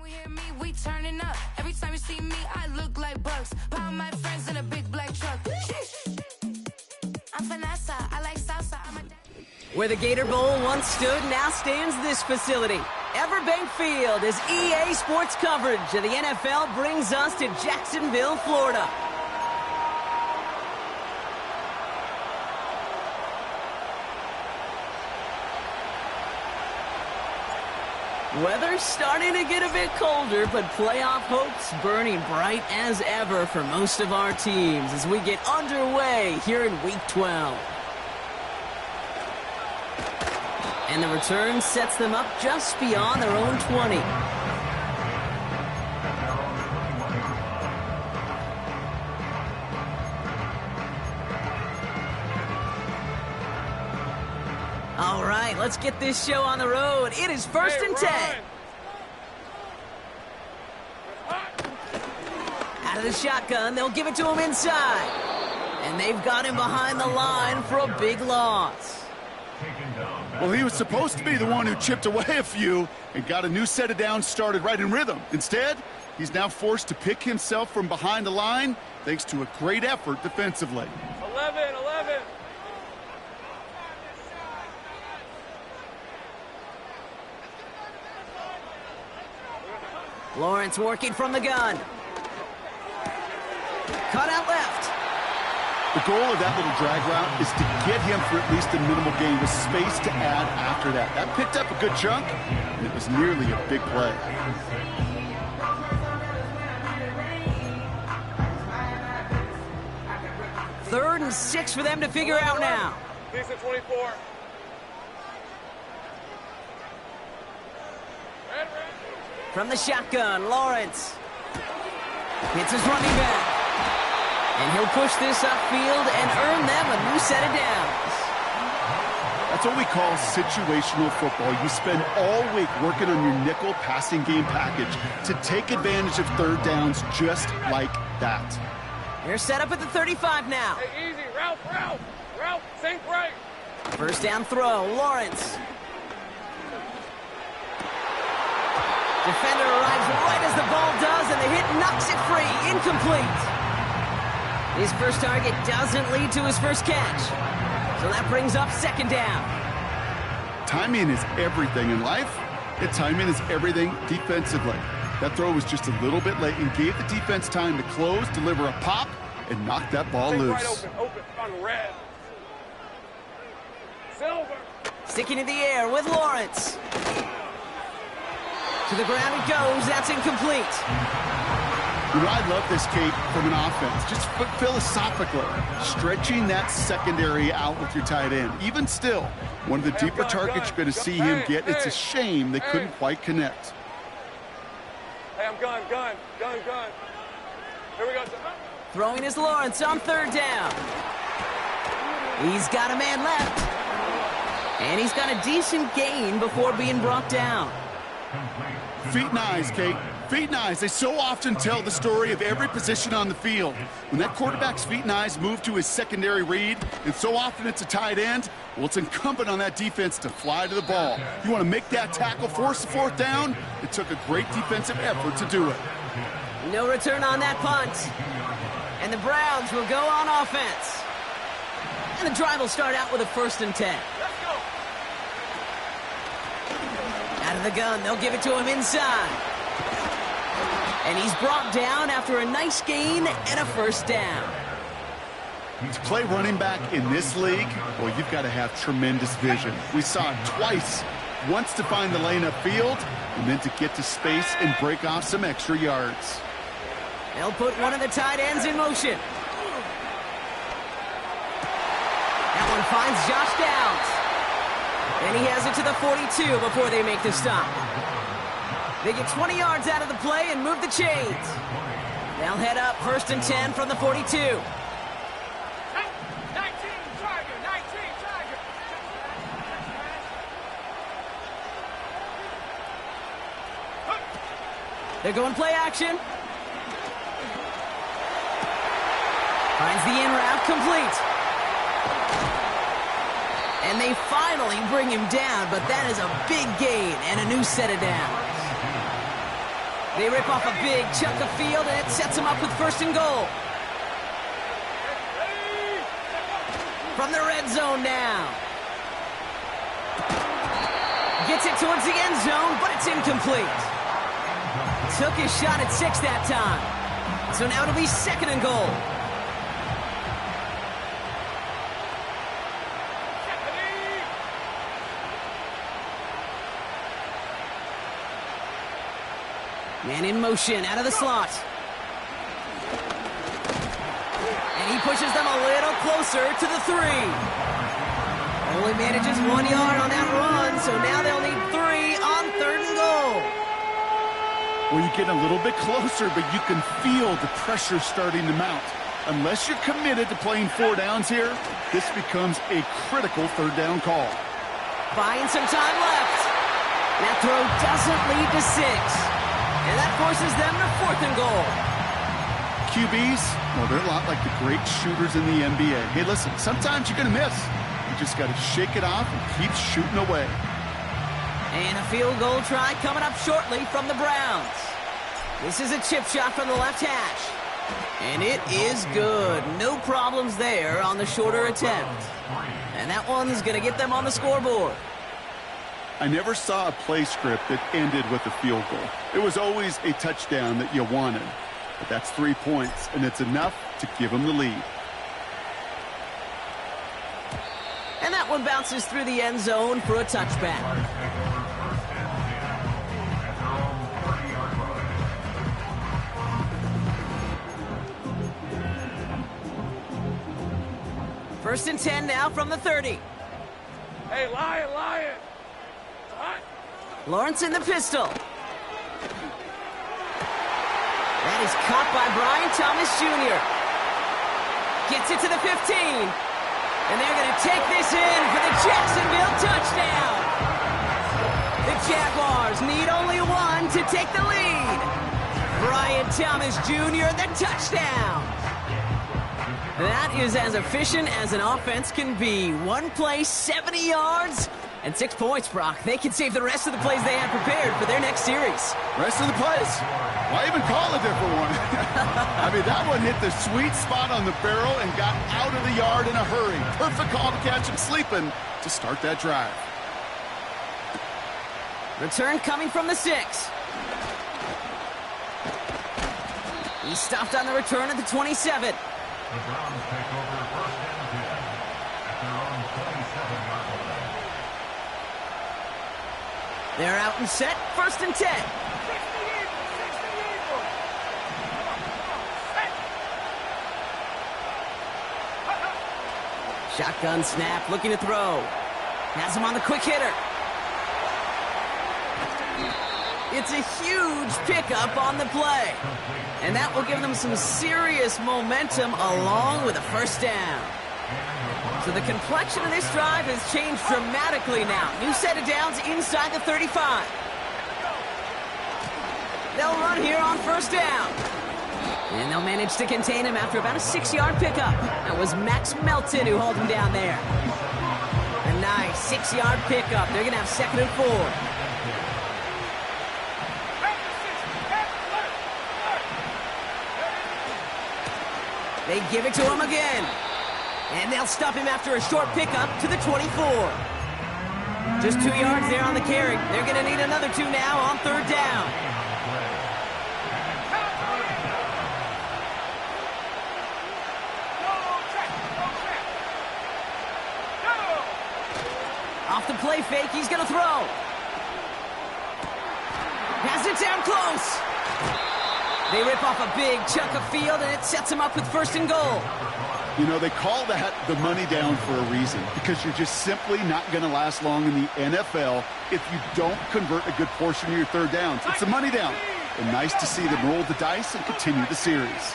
hear me, we turning up. Every time you see me, I look like bugs. Pound my friends in a big black truck. I'm Vanessa, I like salsa. Where the Gator Bowl once stood, now stands this facility. Everbank Field, as EA Sports coverage of the NFL brings us to Jacksonville, Florida. Weather's starting to get a bit colder, but playoff hopes burning bright as ever for most of our teams as we get underway here in Week 12. And the return sets them up just beyond their own 20. All right, let's get this show on the road. It is 1st and 10. Out of the shotgun, they'll give it to him inside. And they've got him behind the line for a big loss. Well, he was supposed to be the one who chipped away a few and got a new set of downs started right in rhythm. Instead, he's now forced to pick himself from behind the line thanks to a great effort defensively. 11. Lawrence working from the gun. Cut out left. The goal of that little drag route is to get him for at least a minimal gain with space to add after that. That picked up a good chunk, and it was nearly a big play. Third and 6 for them to figure out now. Decent 24. From the shotgun, Lawrence hits his running back. And he'll push this upfield and earn them a new set of downs. That's what we call situational football. You spend all week working on your nickel passing game package to take advantage of third downs just like that. They're set up at the 35 now. Hey, easy. Ralph, sink right. First down throw, Lawrence. Defender arrives right as the ball does, and the hit knocks it free. Incomplete. His first target doesn't lead to his first catch. So that brings up 2nd down. Timing is everything in life, and timing is everything defensively. That throw was just a little bit late and gave the defense time to close, deliver a pop, and knock that ball loose. Right open on red. Silver. Sticking in the air with Lawrence. To the ground it goes. That's incomplete. You know, I love this, Kate, from an offense. Just philosophically, stretching that secondary out with your tight end. Even still, one of the deeper targets you're going to see him get. It's a shame they couldn't quite connect. Hey, I'm gun. Here we go. Throwing is Lawrence on 3rd down. He's got a man left. And he's got a decent gain before being brought down. Feet and eyes, Kate. Feet and eyes, they so often tell the story of every position on the field. When that quarterback's feet and eyes move to his secondary read, and so often it's a tight end, well, it's incumbent on that defense to fly to the ball. You want to make that tackle, force the 4th down? It took a great defensive effort to do it. No return on that punt. And the Browns will go on offense. And the drive will start out with a 1st and 10. Let's go. Out of the gun, they'll give it to him inside. And he's brought down after a nice gain and a 1st down. To play running back in this league, well, you've got to have tremendous vision. We saw it twice. Once to find the lane upfield, and then to get to space and break off some extra yards. They'll put one of the tight ends in motion. That one finds Josh Downs. And he has it to the 42 before they make the stop. They get 20 yards out of the play and move the chains. They'll head up 1st and 10 from the 42. 19 Charger. They're going play action. Finds the in route complete. And they finally bring him down, but that is a big gain and a new set of downs. They rip off a big chunk of field, and it sets them up with first and goal. From the red zone now. Gets it towards the end zone, but it's incomplete. Took his shot at 6 that time. So now it'll be second and goal. Man in motion, out of the slot. And he pushes them a little closer to the 3. Only manages 1 yard on that run, so now they'll need 3 on third and goal. Well, you get a little bit closer, but you can feel the pressure starting to mount. Unless you're committed to playing 4 downs here, this becomes a critical third down call. Buying some time left. That throw doesn't lead to 6. And that forces them to fourth and goal. QBs, well, they're a lot like the great shooters in the NBA. Hey, listen, sometimes you're going to miss. You just got to shake it off and keep shooting away. And a field goal try coming up shortly from the Browns. This is a chip shot from the left hash. And it is good. No problems there on the shorter attempt. And that one's going to get them on the scoreboard. I never saw a play script that ended with a field goal. It was always a touchdown that you wanted. But that's 3 points, and it's enough to give them the lead. And that one bounces through the end zone for a touchback. First and 10 now from the 30. Hey, Lion, Lion. Lawrence in the pistol. That is caught by Brian Thomas Jr. Gets it to the 15. And they're going to take this in for the Jacksonville touchdown. The Jaguars need only 1 to take the lead. Brian Thomas Jr., the touchdown. That is as efficient as an offense can be. 1 play, 70 yards. And 6 points, Brock. They can save the rest of the plays they have prepared for their next series. Rest of the plays? Why even call a different one? I mean, that one hit the sweet spot on the barrel and got out of the yard in a hurry. Perfect call to catch him sleeping to start that drive. Return coming from the 6. He's stopped on the return at the 27. The Browns take over first and 10 at their own 27-yard line. They're out and set, first and 10. Shotgun snap, looking to throw. Has him on the quick hitter. It's a huge pickup on the play. And that will give them some serious momentum along with a first down. So the complexion of this drive has changed dramatically now. New set of downs inside the 35. They'll run here on first down. And they'll manage to contain him after about a 6-yard pickup. That was Max Melton who hauled him down there. A nice 6-yard pickup. They're going to have second and 4. They give it to him again. And they'll stop him after a short pickup to the 24. Just 2 yards there on the carry. They're going to need another 2 now on third down. Off the play fake, he's going to throw. Has it down close. They rip off a big chunk of field, and it sets him up with first and goal. You know, they call that the money down for a reason, because you're just simply not going to last long in the NFL if you don't convert a good portion of your third downs. It's a money down. And nice to see them roll the dice and continue the series.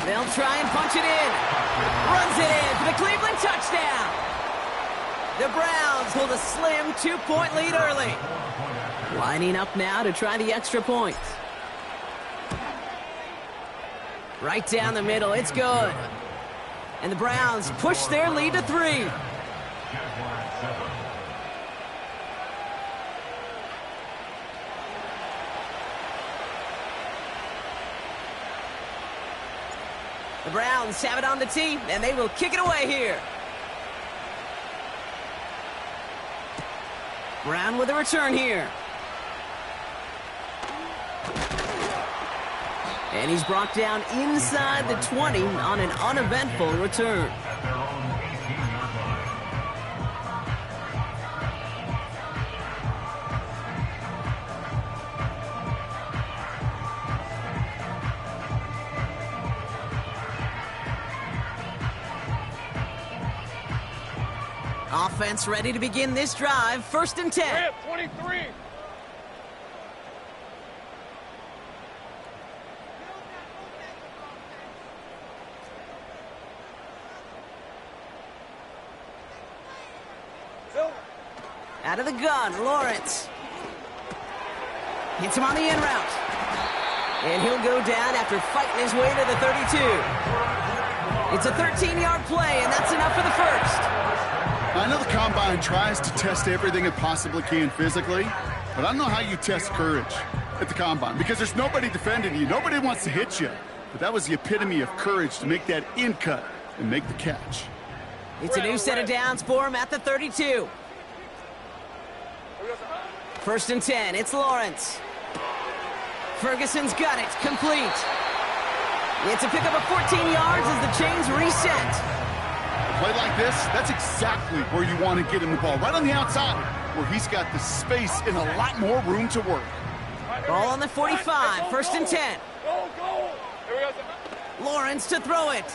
They'll try and punch it in. Runs it in for the Cleveland touchdown. The Browns hold a slim 2-point lead early. Lining up now to try the extra point. Right down the middle, it's good. And the Browns push their lead to 3. The Browns have it on the tee, and they will kick it away here. Brown with a return here. And he's brought down inside the 20 on an uneventful return. Offense ready to begin this drive. 1st and 10. Rip, 23. Out of the gun, Lawrence. Hits him on the in route. And he'll go down after fighting his way to the 32. It's a 13-yard play, and that's enough for the first. I know the Combine tries to test everything it possibly can physically, but I don't know how you test courage at the Combine, because there's nobody defending you. Nobody wants to hit you. But that was the epitome of courage to make that in cut and make the catch. It's a new set of downs for him at the 32. 1st and 10, it's Lawrence. Ferguson's got it, complete. It's a pickup of 14 yards as the chains reset. A play like this, that's exactly where you want to get him the ball, right on the outside, where he's got the space and a lot more room to work. Ball on the 45, 1st and 10. Go, go. Here we go. Lawrence to throw it.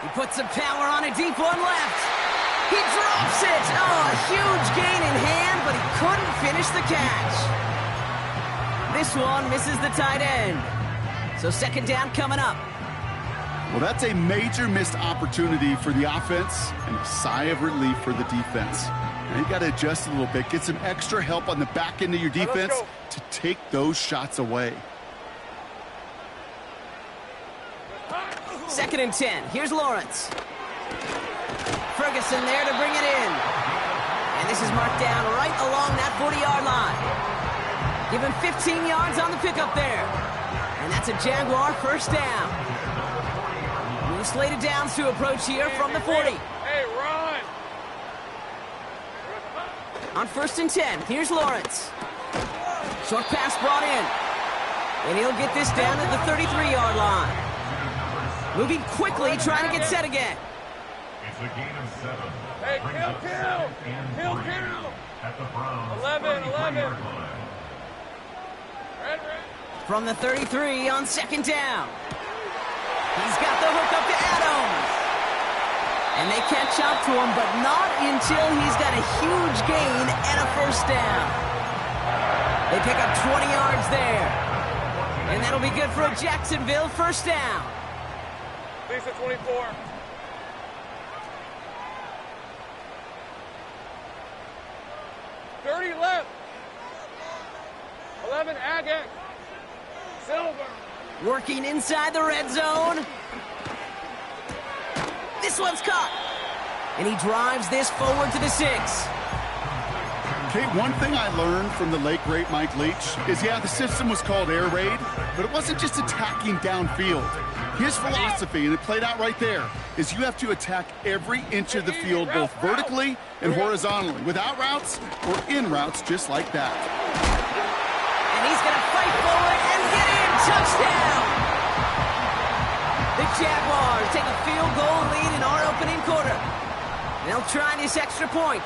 He puts some power on a deep one left. He drops it. Oh, a huge gain in hand, but he couldn't finish the catch. This one misses the tight end. So 2nd down coming up. Well, that's a major missed opportunity for the offense and a sigh of relief for the defense. Now you got to adjust a little bit, get some extra help on the back end of your defense to take those shots away. 2nd and 10. Here's Lawrence. Ferguson there to bring it in. And this is marked down right along that 40-yard line. Give him 15 yards on the pickup there. And that's a Jaguar 1st down. New slated downs to approach here from the 40. Hey, run. On 1st and 10, here's Lawrence. Short pass brought in. And he'll get this down to the 33-yard line. Moving quickly, trying to get set again. It's a gain of 7. Hey, Brings kill, up kill. 2nd and Kill, 14 kill. At the Browns 11. 33-yard line. Red. From the 33 on 2nd down. He's got the hook up to Adams. And they catch up to him, but not until he's got a huge gain and a 1st down. They pick up 20 yards there. And that'll be good for a Jacksonville 1st down. Lisa 24. $30 left. 11 Agate. Silver. Working inside the red zone. This one's caught. And he drives this forward to the 6. Okay, one thing I learned from the late, great Mike Leach is, yeah, the system was called air raid, but it wasn't just attacking downfield. His philosophy, and it played out right there, is you have to attack every inch of the field, both vertically and horizontally, without routes or in routes, just like that. And he's going to fight forward and get in. Touchdown! The Jaguars take a field goal lead in our opening quarter. They'll try this extra point.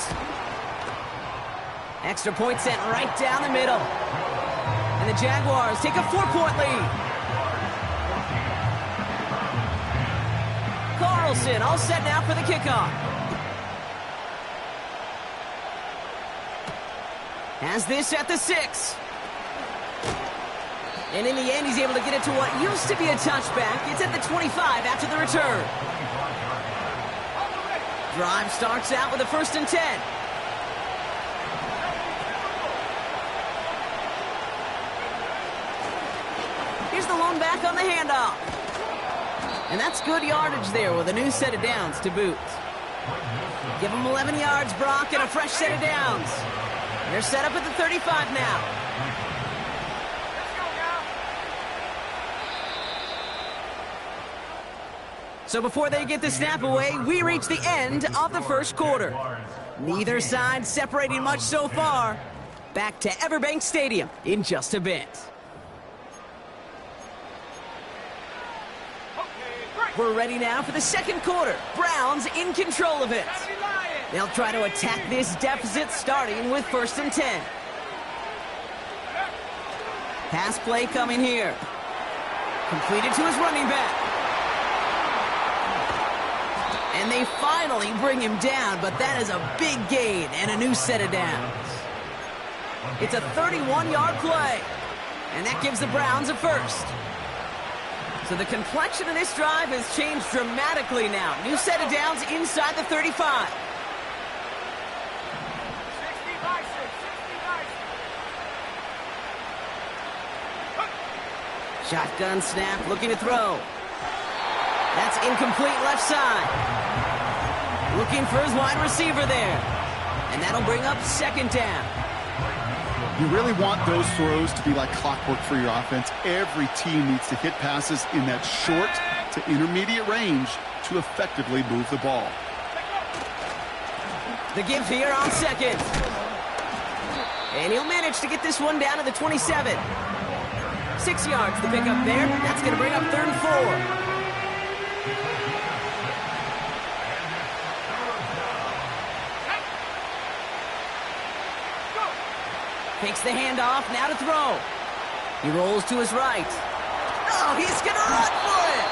Extra point sent right down the middle. And the Jaguars take a 4-point lead. Carlson all set now for the kickoff. Has this at the 6. And in the end, he's able to get it to what used to be a touchback. It's at the 25 after the return. Drive starts out with a 1st and 10. Here's the lone back on the handoff. And that's good yardage there with a new set of downs to boot. Give them 11 yards, Brock, and a fresh set of downs. They're set up at the 35 now. So before they get the snap away, we reach the end of the first quarter. Neither side separating much so far. Back to Everbank Stadium in just a bit. We're ready now for the second quarter. Browns in control of it. They'll try to attack this deficit starting with 1st and 10. Pass play coming here. Completed to his running back. And they finally bring him down, but that is a big gain and a new set of downs. It's a 31-yard play, and that gives the Browns a first. So the complexion of this drive has changed dramatically now. New set of downs inside the 35. Shotgun snap, looking to throw. That's incomplete left side. Looking for his wide receiver there. And that'll bring up 2nd down. You really want those throws to be like clockwork for your offense. Every team needs to hit passes in that short to intermediate range to effectively move the ball. The give here on 2nd. And he'll manage to get this one down to the 27. 6 yards to pick up there. That's going to bring up 3rd and 4. Takes the handoff, now to throw. He rolls to his right. Oh, he's going to run for it!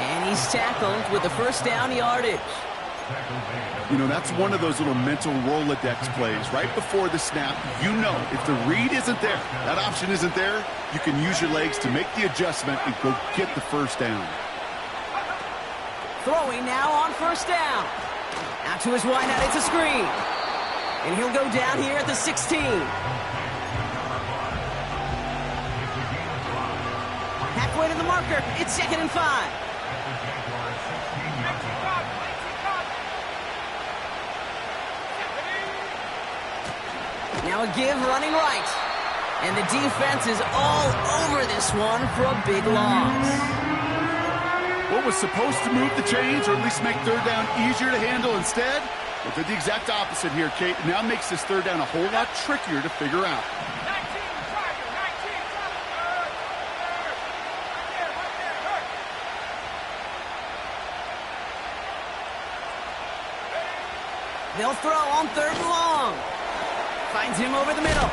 And he's tackled with the 1st down yardage. You know, that's one of those little mental Rolodex plays. Right before the snap, you know if the read isn't there, that option isn't there, you can use your legs to make the adjustment and go get the 1st down. Throwing now on 1st down. Out to his wideout, it's a screen. And he'll go down here at the 16. Halfway to the marker, it's 2nd and 5. Now a give running right. And the defense is all over this one for a big loss. What was supposed to move the chains, or at least make 3rd down easier to handle instead? Well, did the exact opposite here, Kate. Now makes this 3rd down a whole lot trickier to figure out. They'll throw on 3rd and long. Finds him over the middle.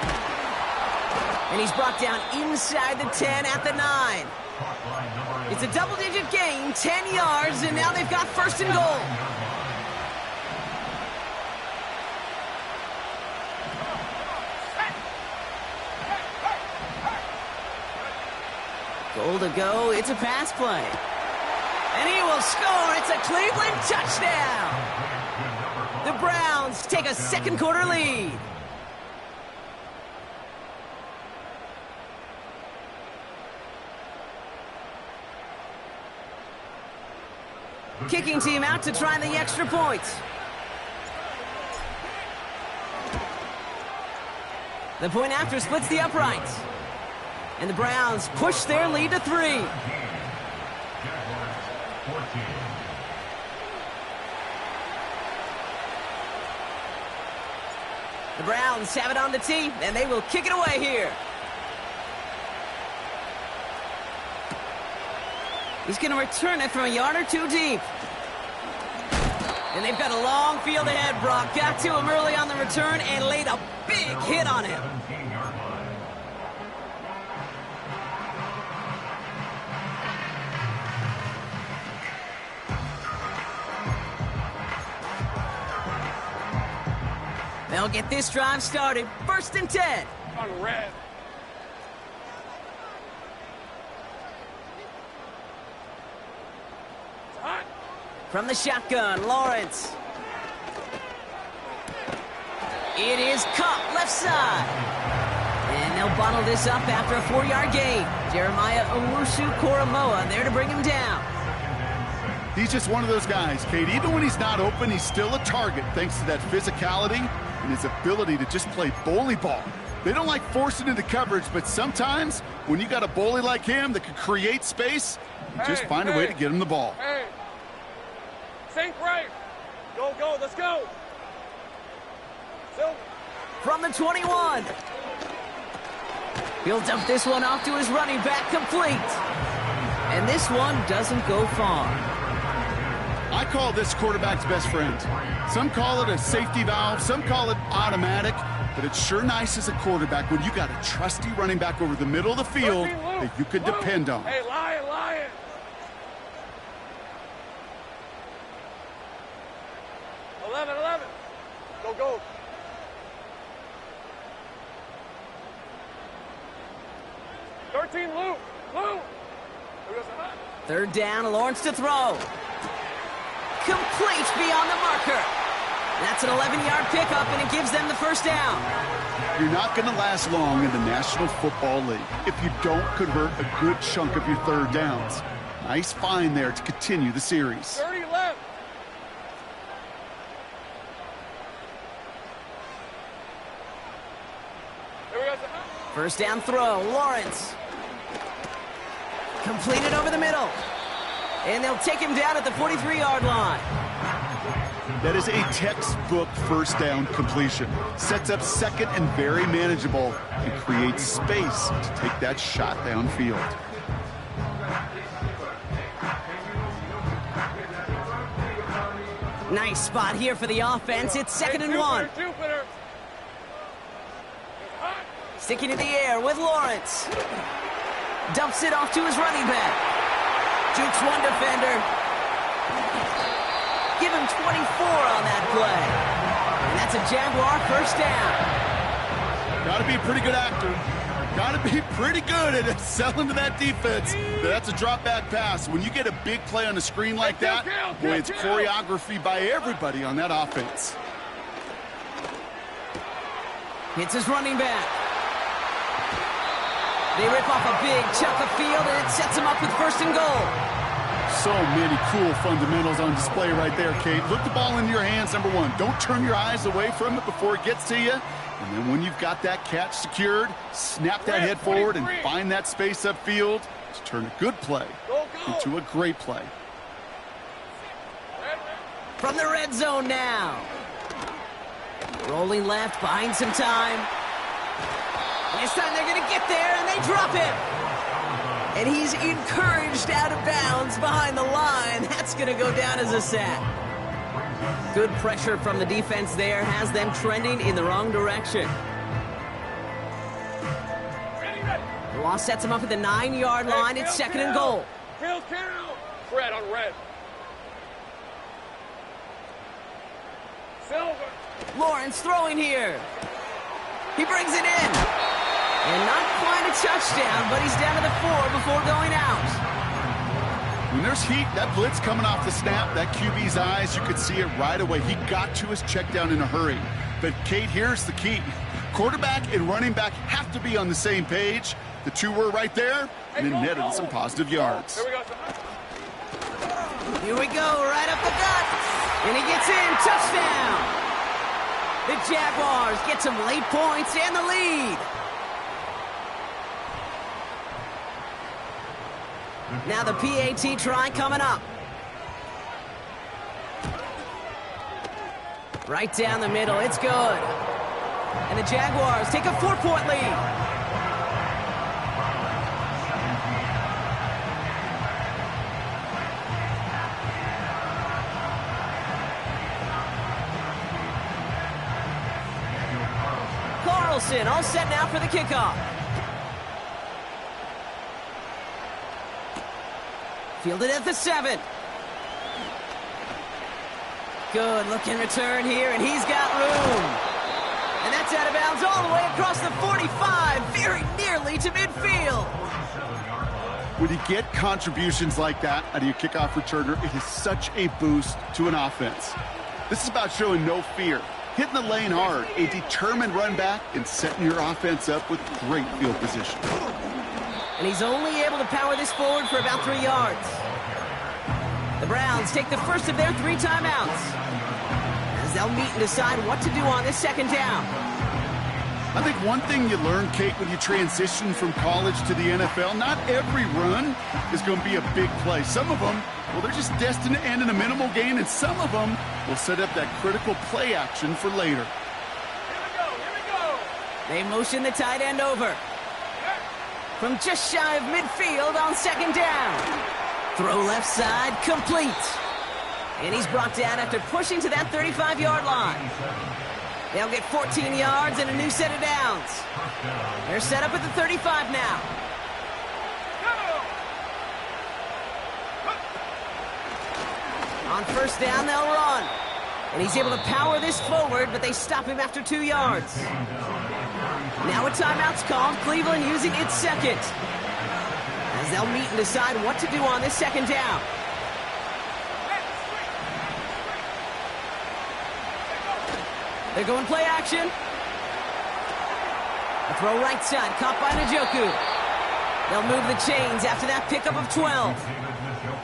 And he's brought down inside the 10 at the 9. It's a double-digit gain, 10 yards, and now they've got 1st and goal. Goal to go, it's a pass play. And he will score, it's a Cleveland touchdown. The Browns take a 2nd quarter lead. Kicking team out to try the extra points. The point after splits the uprights. And the Browns push their lead to 3. The Browns have it on the tee, and they will kick it away here. He's going to return it from a yard or 2 deep. And they've got a long field ahead. Brock got to him early on the return and laid a big hit on him. They'll get this drive started. 1st and 10. On red. From the shotgun, Lawrence. It is caught left side. And they'll bottle this up after a 4-yard gain. Jeremiah Owusu-Koramoah there to bring him down. He's just one of those guys, Kate. Even when he's not open, he's still a target thanks to that physicality and his ability to just play bully ball. They don't like forcing into coverage, but sometimes when you got a bully like him that can create space, you just find a way to get him the ball. Hey, Sink right. Go, go, let's go. Silver. From the 21. He'll dump this one off to his running back, complete. And this one doesn't go far. I call this quarterback's best friend. Some call it a safety valve, some call it automatic, but it's sure nice as a quarterback when you got a trusty running back over the middle of the field that you could depend on. Hey, Lion, Lion. Eleven. Go, go. Luke. Third down, Lawrence to throw. Complete beyond the marker. That's an 11-yard pickup, and it gives them the first down. You're not going to last long in the National Football League if you don't convert a good chunk of your third downs. Nice find there to continue the series. 30 left. Here we go. First down throw, Lawrence. Completed over the middle. And they'll take him down at the 43-yard line. That is a textbook first down completion. Sets up second and very manageable and creates space to take that shot downfield. Nice spot here for the offense. It's second and one. Jupiter. Sticking in the air with Lawrence. Dumps it off to his running back. Jukes one defender. Give him 24 on that play. And that's a Jaguar first down. Got to be a pretty good actor. Got to be pretty good at selling to that defense. That's a drop back pass. When you get a big play on the screen like that, boy, it's choreography by everybody on that offense. Hits his running back. They rip off a big chunk of field, and it sets him up with first and goal. So many cool fundamentals on display right there, Kate. Look the ball into your hands, number one. Don't turn your eyes away from it before it gets to you. And then when you've got that catch secured, snap that head forward and find that space upfield to turn a good play into a great play. From the red zone now. Rolling left, buying some time. This time they're going to get there, and they drop him. And he's encouraged out of bounds behind the line. That's going to go down as a sack. Good pressure from the defense there has them trending in the wrong direction. The loss sets him up at the 9-yard line. It's second and goal. Kill. Red on red. Silver. Lawrence throwing here. He brings it in. And not quite a touchdown, but he's down to the 4 before going out. When there's heat, that blitz coming off the snap, that QB's eyes, you could see it right away. He got to his check down in a hurry. But, Kate, here's the key. Quarterback and running back have to be on the same page. The two were right there, and then netted some positive yards. Here we go. Here we go, right up the gut. And he gets in, touchdown. The Jaguars get some late points and the lead. Now the PAT try coming up. Right down the middle, it's good. And the Jaguars take a 4-point lead. Carlson all set now for the kickoff. Fielded at the 7. Good looking return here, and he's got room. And that's out of bounds all the way across the 45, very nearly to midfield. When you get contributions like that out of your kickoff returner, it is such a boost to an offense. This is about showing no fear, hitting the lane hard, a determined run back, and setting your offense up with great field position. And he's only able to power this forward for about 3 yards. The Browns take the first of their 3 timeouts as they'll meet and decide what to do on this second down. I think one thing you learn, Kate, when you transition from college to the NFL, not every run is going to be a big play. Some of them Well, they're just destined to end in a minimal gain, and some of them will set up that critical play action for later. Here we go. They motion the tight end over. From just shy of midfield on second down. Throw left side, complete. And he's brought down after pushing to that 35-yard line. They'll get 14 yards and a new set of downs. They're set up at the 35 now. On first down, they'll run. And he's able to power this forward, but they stop him after 2 yards. Now a timeout's called, Cleveland using its second. As they'll meet and decide what to do on this second down. They're going play action. A throw right side, caught by Njoku. They'll move the chains after that pickup of 12.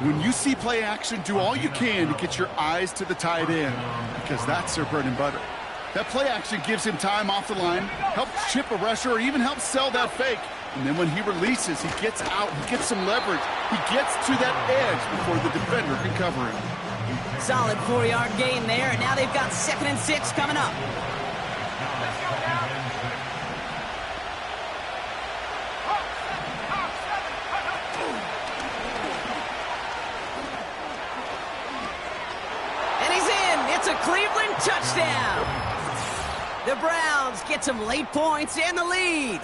When you see play action, do all you can to get your eyes to the tight end, because that's their bread and butter. That play action gives him time off the line, helps chip a rusher, or even helps sell that fake. And then when he releases, he gets out, he gets some leverage. He gets to that edge before the defender can cover him. Solid 4-yard gain there, and now they've got 2nd and 6 coming up. And he's in. It's a Cleveland touchdown. The Browns get some late points and the lead.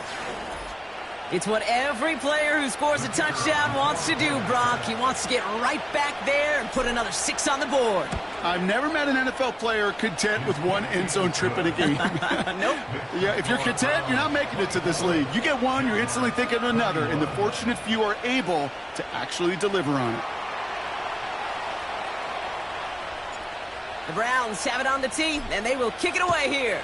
It's what every player who scores a touchdown wants to do, Brock. He wants to get right back there and put another 6 on the board. I've never met an NFL player content with one end zone trip in a game. Nope. Yeah, if you're content, you're not making it to this league. You get one, you're instantly thinking of another, and the fortunate few are able to actually deliver on it. The Browns have it on the tee, and they will kick it away here.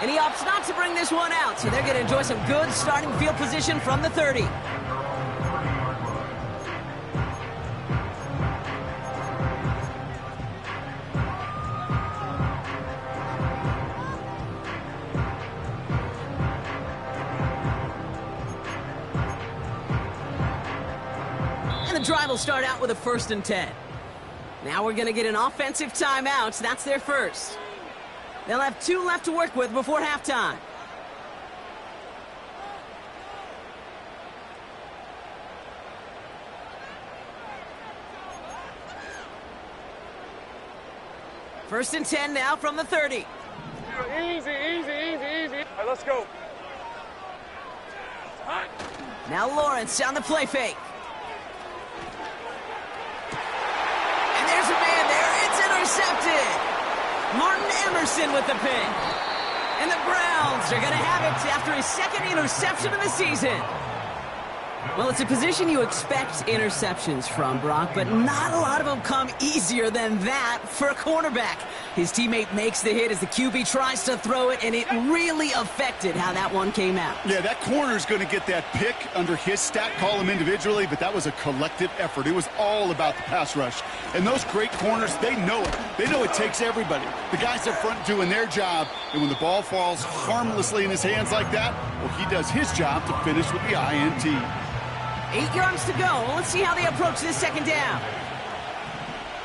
And he opts not to bring this one out, so they're going to enjoy some good starting field position from the 30. And the drive will start out with a 1st and 10. Now we're going to get an offensive timeout, so that's their first. They'll have 2 left to work with before halftime. First and 10 now from the 30. Easy. All right, let's go. Now Lawrence on the play fake. And there's a man there. It's intercepted. Martin Emerson with the pick. And the Browns are going to have it after his 2nd interception of the season. Well, it's a position you expect interceptions from, Brock, but not a lot of them come easier than that for a cornerback. His teammate makes the hit as the QB tries to throw it, and it really affected how that one came out. Yeah, that corner's going to get that pick under his stat column individually, but that was a collective effort. It was all about the pass rush. And those great corners, they know it. They know it takes everybody. The guys up front doing their job, and when the ball falls harmlessly in his hands like that, well, he does his job to finish with the INT. 8 yards to go. Let's see how they approach this second down.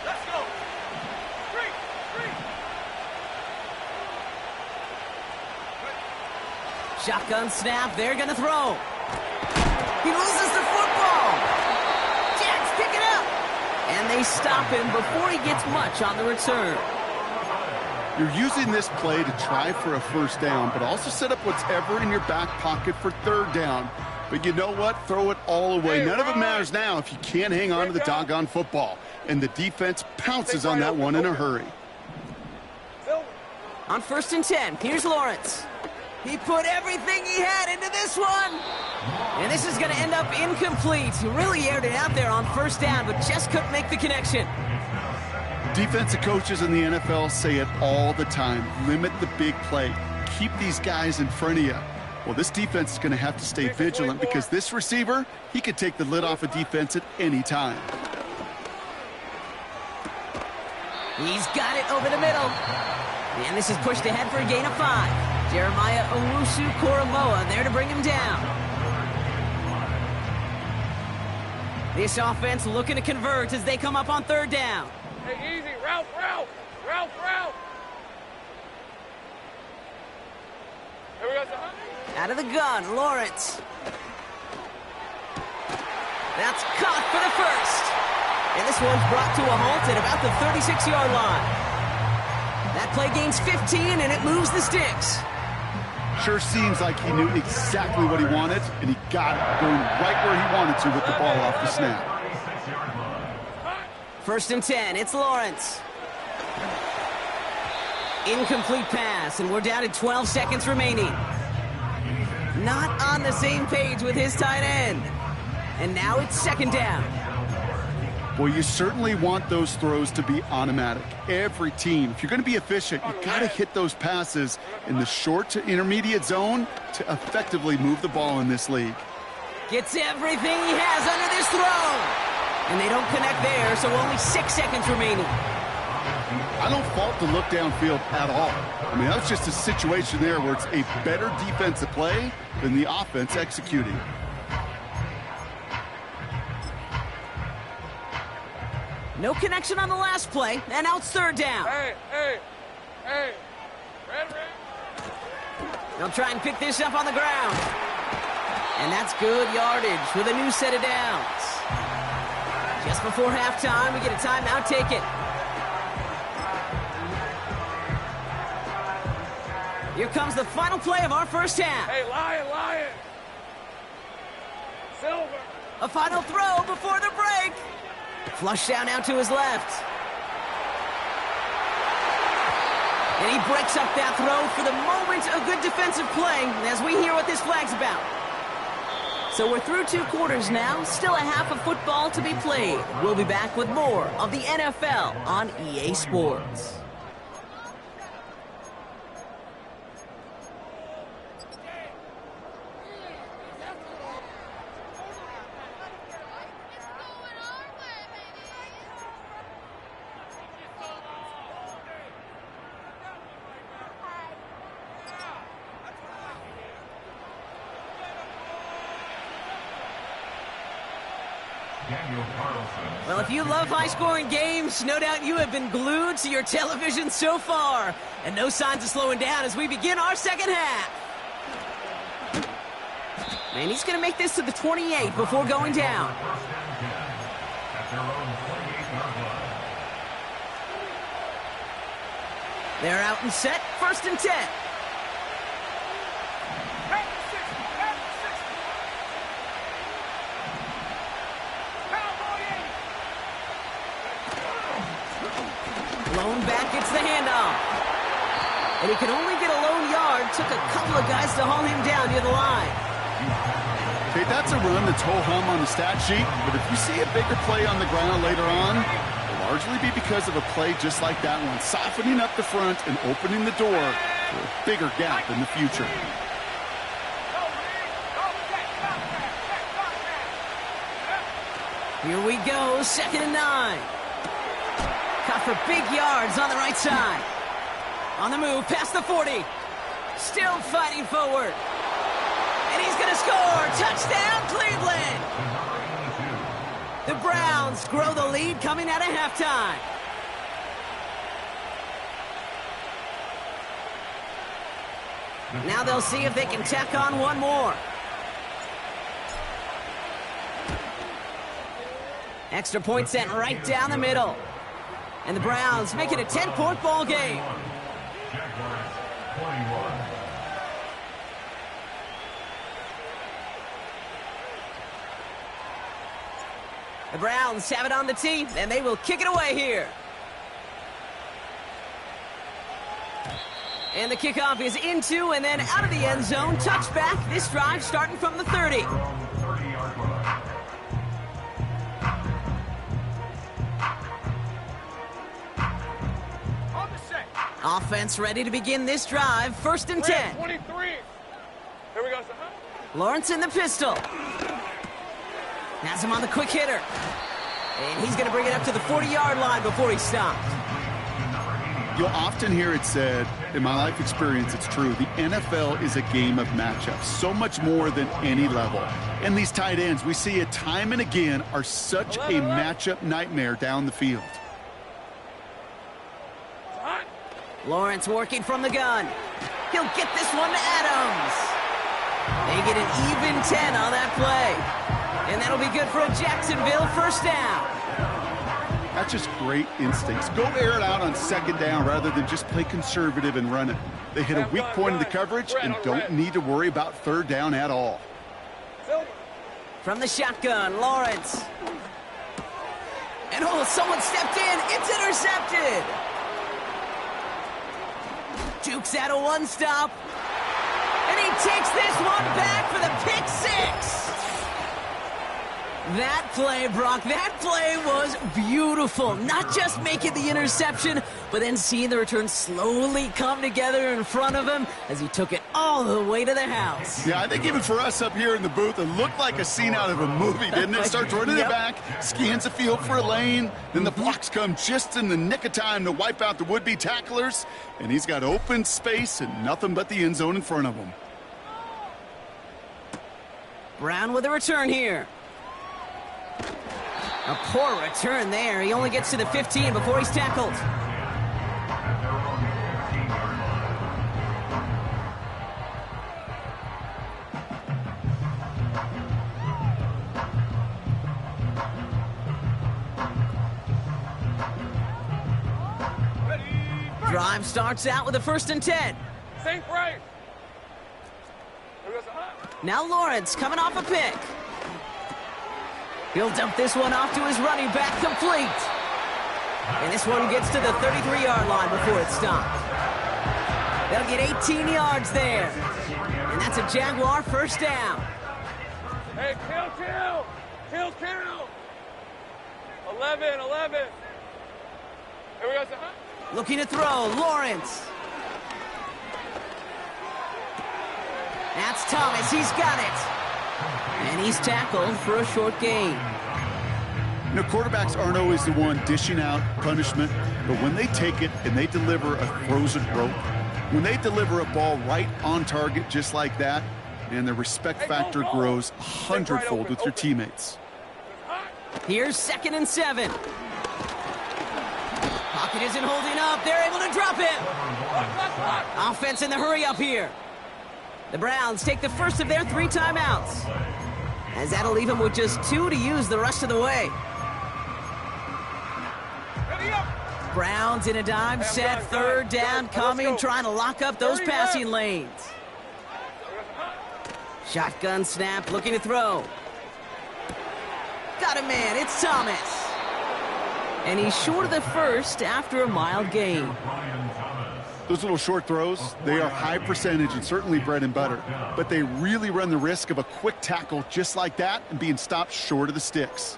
Let's go. Three. Shotgun snap. They're going to throw. He loses the football. Jets pick it up. And they stop him before he gets much on the return. You're using this play to try for a 1st down, but also set up whatever in your back pocket for 3rd down. But you know what? Throw it all away. None of it matters now if you can't hang on to the doggone football. And the defense pounces on that one in a hurry. On 1st and 10, here's Lawrence. He put everything he had into this one. And this is going to end up incomplete. He really aired it out there on 1st down, but just couldn't make the connection. Defensive coaches in the NFL say it all the time. Limit the big play. Keep these guys in front of you. Well, this defense is going to have to stay vigilant because this receiver, he could take the lid off a defense at any time. He's got it over the middle. And this is pushed ahead for a gain of 5. Jeremiah Owusu-Koramoah there to bring him down. This offense looking to convert as they come up on third down. Hey, easy. Route, route. Route, route. Here we go, son. Out of the gun, Lawrence. That's caught for the first. And this one's brought to a halt at about the 36-yard line. That play gains 15, and it moves the sticks. Sure seems like he knew exactly what he wanted, and he got it going right where he wanted to with the ball off the snap. 1st and 10, it's Lawrence. Incomplete pass, and we're down to 12 seconds remaining. Not on the same page with his tight end. And now it's 2nd down. Well, you certainly want those throws to be automatic. Every team, if you're going to be efficient, you got to hit those passes in the short to intermediate zone to effectively move the ball in this league. Gets everything he has under this throw. And they don't connect there, so only 6 seconds remaining. I don't fault the look downfield at all. I mean, that was just a situation there where it's a better defensive play than the offense executing. No connection on the last play, and now it's 3rd down. Hey. Red. They'll try and pick this up on the ground. And that's good yardage with a new set of downs. Just before halftime, we get a timeout taken. Here comes the final play of our first half. Hey, Lion. Silver. A final throw before the break. Flush down out to his left. And he breaks up that throw for the moment. A good defensive play as we hear what this flag's about. So we're through 2 quarters now. Still a half of football to be played. We'll be back with more of the NFL on EA Sports. Well, if you love high-scoring games, no doubt you have been glued to your television so far. And no signs of slowing down as we begin our second half. And he's going to make this to the 28 before going down. They're out and set. 1st and 10. Lone back gets the handoff. And he could only get a lone yard. Took a couple of guys to haul him down near the line. Okay, that's a run that's ho-hum on the stat sheet, but if you see a bigger play on the ground later on, it'll largely be because of a play just like that one, softening up the front and opening the door for a bigger gap in the future. Here we go, 2nd and 9. Caught for big yards on the right side. On the move, past the 40. Still fighting forward. And he's going to score. Touchdown, Cleveland. The Browns grow the lead coming out of halftime. Now they'll see if they can tack on one more. Extra point sent right down the middle. And the Browns make it a 10-point ball game. The Browns have it on the tee, and they will kick it away here. And the kickoff is into and then out of the end zone. Touchback. This drive starting from the 30. Offense ready to begin this drive. 1st and 10. 23. Here we go. Lawrence in the pistol. Has him on the quick hitter. And he's going to bring it up to the 40-yard line before he stopped. You'll often hear it said, in my life experience, it's true, the NFL is a game of matchups, so much more than any level. And these tight ends, we see it time and again, are such a matchup nightmare down the field. Lawrence working from the gun. He'll get this one to Adams. They get an even 10 on that play. And that'll be good for a Jacksonville first down. That's just great instincts. Go air it out on second down rather than just play conservative and run it. They hit a weak point in the coverage and don't need to worry about third down at all. From the shotgun, Lawrence. And oh, someone stepped in. It's intercepted. Jukes out a one-stop. And he takes this one back for the pick six. That play, Brock, that play was beautiful. Not just making the interception, but then seeing the return slowly come together in front of him as he took it all the way to the house. Yeah, I think even for us up here in the booth, it looked like a scene out of a movie, didn't it? Starts running it back, scans the field for a lane, then the blocks come just in the nick of time to wipe out the would-be tacklers, and he's got open space and nothing but the end zone in front of him. Brown with a return here. A poor return there. He only gets to the 15 before he's tackled. Drive starts out with a 1st and 10. Sink right. Now Lawrence coming off a pick. He'll dump this one off to his running back, complete. And this one gets to the 33-yard line before it's stopped. They'll get 18 yards there. And that's a Jaguar first down. Hey, kill. 11. Here we go. Looking to throw, Lawrence. That's Thomas, he's got it. And he's tackled for a short gain. You know, quarterbacks aren't always the one dishing out punishment, but when they take it and they deliver a frozen rope, when they deliver a ball right on target just like that, and the respect factor grows 100-fold with your teammates. Here's 2nd and 7. Pocket isn't holding up. They're able to drop it. Offense in the hurry up here. The Browns take the first of their 3 timeouts, as that'll leave them with just 2 to use the rest of the way. Browns in a dime set, 3rd down coming, trying to lock up those passing lanes. Shotgun snap, looking to throw. Got a man, it's Thomas. And he's short of the first after a mild gain. Those little short throws, they are high percentage and certainly bread and butter, but they really run the risk of a quick tackle just like that and being stopped short of the sticks.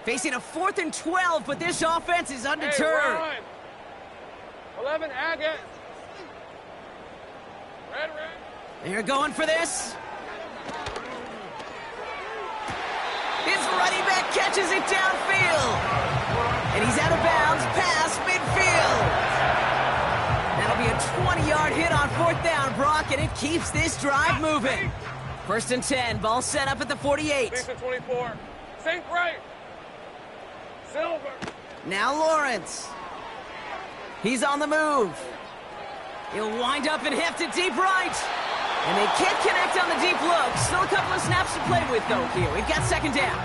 Facing a 4th and 12, but this offense is undeterred. Hey, 11, Agate. Red. They're going for this. His running back catches it downfield. And he's out of bounds past midfield. That'll be a 20-yard hit on 4th down, Brock, and it keeps this drive moving. 1st and 10, ball set up at the 48. 24. Sink right. Silver. Now Lawrence. He's on the move. He'll wind up and heft it deep right. And they can't connect on the deep look. Still a couple of snaps to play with, though, here. We've got 2nd down.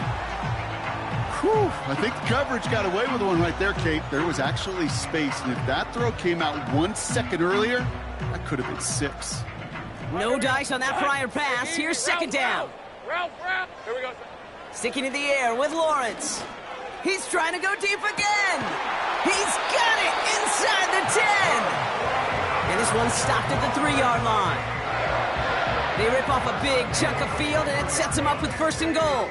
Whew, I think the coverage got away with one right there, Kate. There was actually space, and if that throw came out 1 second earlier, that could have been 6. No dice on that prior pass. Here's 2nd down. Route. Here we go. Sticking in the air with Lawrence. He's trying to go deep again. He's got it inside the 10. And this one's stopped at the 3-yard line. They rip off a big chunk of field, and it sets them up with 1st and goal.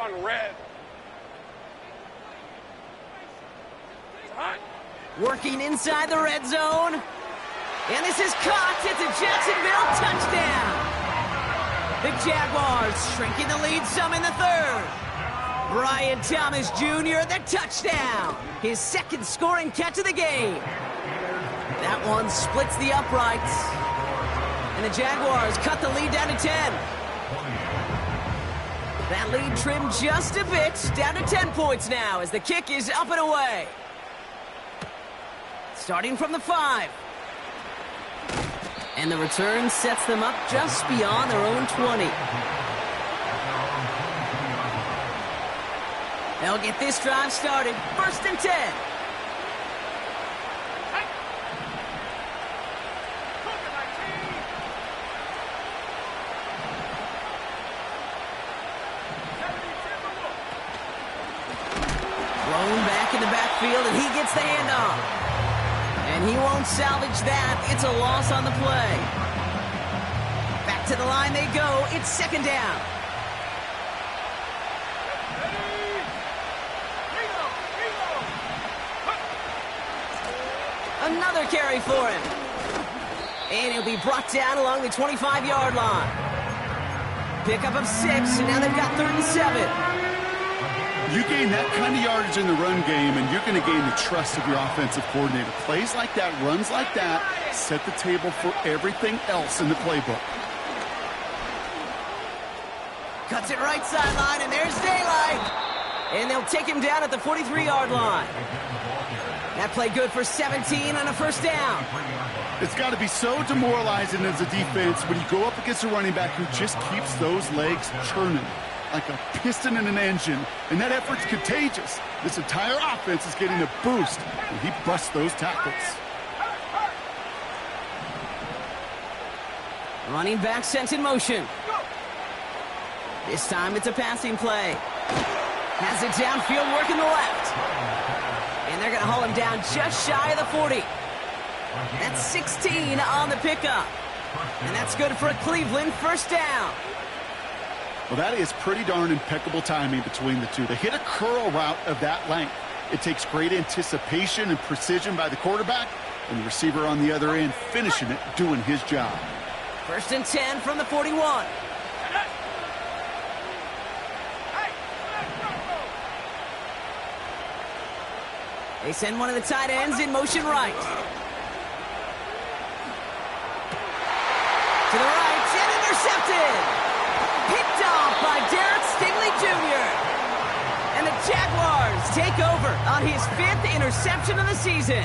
On red. Working inside the red zone. And this is caught. It's a Jacksonville touchdown. The Jaguars shrinking the lead some in the 3rd. Brian Thomas Jr., the touchdown. His second scoring catch of the game. That one splits the uprights. And the Jaguars cut the lead down to 10. That lead trimmed just a bit, down to 10 points now as the kick is up and away. Starting from the 5. And the return sets them up just beyond their own 20. They'll get this drive started. 1st and 10. Blown back in the backfield, and he gets the handoff. And he won't salvage that. It's a loss on the play. Back to the line they go. It's 2nd down. Another carry for him. And he'll be brought down along the 25-yard line. Pickup of 6, and now they've got 3rd and 7. You gain that kind of yardage in the run game, and you're going to gain the trust of your offensive coordinator. Plays like that, runs like that, set the table for everything else in the playbook. Cuts it right sideline, and there's daylight. And they'll take him down at the 43-yard line. That play good for 17 and a 1st down. It's got to be so demoralizing as a defense when you go up against a running back who just keeps those legs churning like a piston in an engine, and that effort's contagious. This entire offense is getting a boost when he busts those tackles. Running back sent in motion. This time it's a passing play. Has it downfield, working the left. And they're going to haul him down just shy of the 40. That's 16 on the pickup. And that's good for a Cleveland 1st down. Well, that is pretty darn impeccable timing between the two. They hit a curl route of that length. It takes great anticipation and precision by the quarterback, and the receiver on the other end finishing it, doing his job. 1st and 10 from the 41. They send one of the tight ends in motion right. To the right, and intercepted! Picked off by Derek Stingley Jr. And the Jaguars take over on his 5th interception of the season.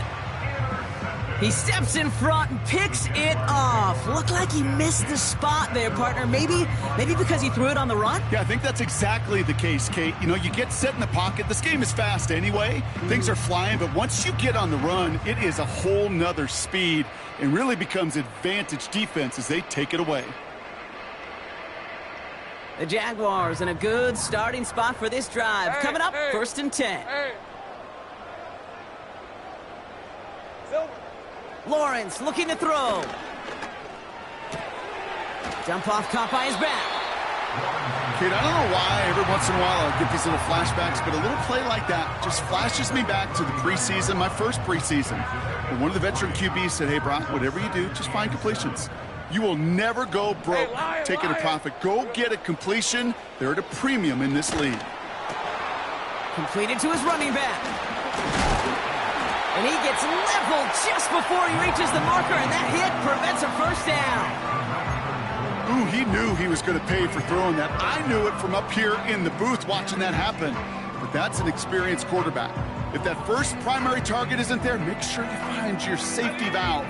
He steps in front and picks it off. Looked like he missed the spot there, partner. Maybe because he threw it on the run? Yeah, I think that's exactly the case, Kate. You know, you get set in the pocket. This game is fast anyway. Things are flying, but once you get on the run, it is a whole nother speed and really becomes advantage defense as they take it away. The Jaguars in a good starting spot for this drive. Coming up, 1st and 10. Lawrence looking to throw. Jump off, caught by his back. Kate, I don't know why every once in a while I get these little flashbacks, but a little play like that just flashes me back to the preseason, my first preseason. When one of the veteran QBs said, hey, Brock, whatever you do, just find completions. You will never go broke taking a profit. Go get a completion. They're at a premium in this league. Completed to his running back. And he gets leveled just before he reaches the marker, and that hit prevents a 1st down. Ooh, he knew he was going to pay for throwing that. I knew it from up here in the booth watching that happen. But that's an experienced quarterback. If that first primary target isn't there, make sure you find your safety valve.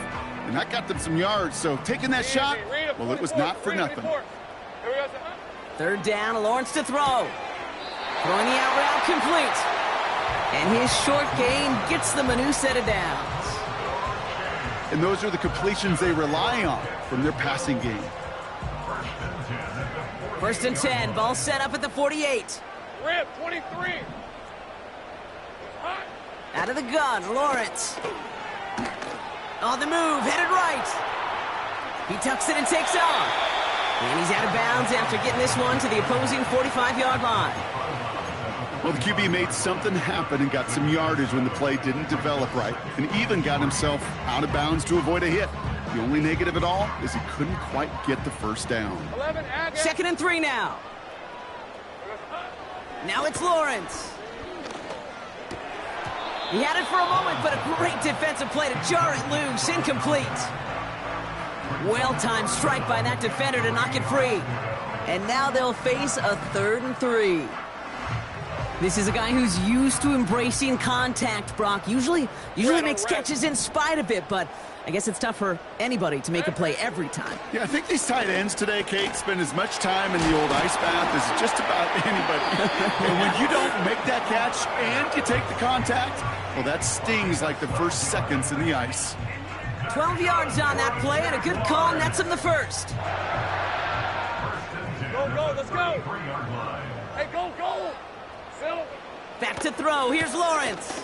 And that got them some yards, so taking that shot, well, it was not for nothing. 3rd down, Lawrence to throw. Throwing the out route complete. And his short gain gets them a new set of downs. And those are the completions they rely on from their passing game. 1st and 10, ball set up at the 48. Rip, 23. Out of the gun, Lawrence. On the move, headed right. He tucks it and takes off. And he's out of bounds after getting this one to the opposing 45-yard line. Well, the QB made something happen and got some yardage when the play didn't develop right, and even got himself out of bounds to avoid a hit. The only negative at all is he couldn't quite get the 1st down. 11, 2nd and 3 now. Now it's Lawrence. He had it for a moment, but a great defensive play to jar it loose. Incomplete. Well-timed strike by that defender to knock it free. And now they'll face a 3rd and 3. This is a guy who's used to embracing contact, Brock. Usually makes catches in spite of it, but I guess it's tough for anybody to make a play every time. Yeah, I think these tight ends today, Kate, spend as much time in the old ice bath as just about anybody. And when you don't make that catch and you take the contact, well, that stings like the first seconds in the ice. 12 yards on that play, and a good call nets him the first. Go, let's go. Hey, go. Still. Back to throw. Here's Lawrence.